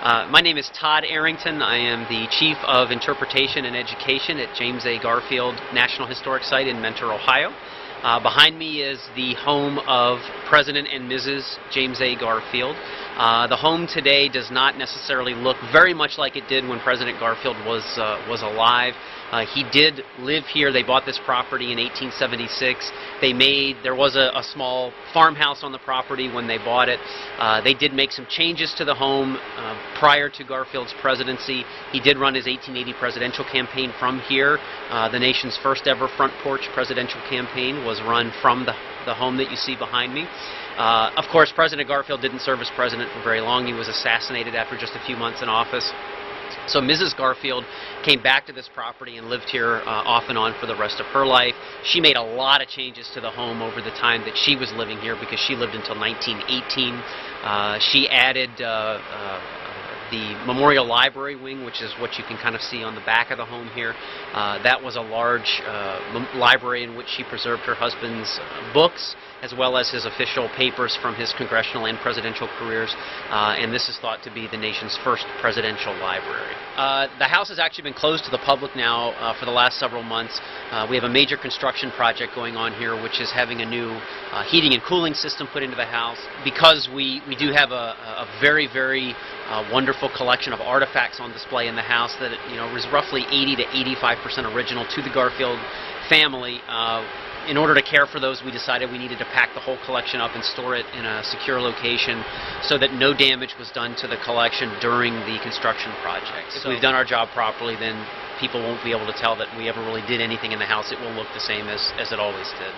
My name is Todd Arrington. I am the Chief of Interpretation and Education at James A. Garfield National Historic Site in Mentor, Ohio. Behind me is the home of President and Mrs. James A. Garfield. The home today does not necessarily look very much like it did when President Garfield was alive. He did live here. They bought this property in 1876. There was a small farmhouse on the property when they bought it. They did make some changes to the home prior to Garfield's presidency. He did run his 1880 presidential campaign from here. The nation's first ever front porch presidential campaign was run from the home that you see behind me. Of course, President Garfield didn't serve as president for very long. He was assassinated after just a few months in office. So Mrs. Garfield came back to this property and lived here off and on for the rest of her life. She made a lot of changes to the home over the time that she was living here because she lived until 1918. She added the Memorial Library wing, which is what you can kind of see on the back of the home here. That was a large library in which she preserved her husband's books, as well as his official papers from his congressional and presidential careers, and this is thought to be the nation's first presidential library. The house has actually been closed to the public now for the last several months. We have a major construction project going on here, which is having a new heating and cooling system put into the house. Because we do have a very, very wonderful collection of artifacts on display in the house that is roughly 80 to 85% original to the Garfield family. In order to care for those, we decided we needed to pack the whole collection up and store it in a secure location so that no damage was done to the collection during the construction project. If we've done our job properly, then people won't be able to tell that we ever really did anything in the house. It will look the same as it always did.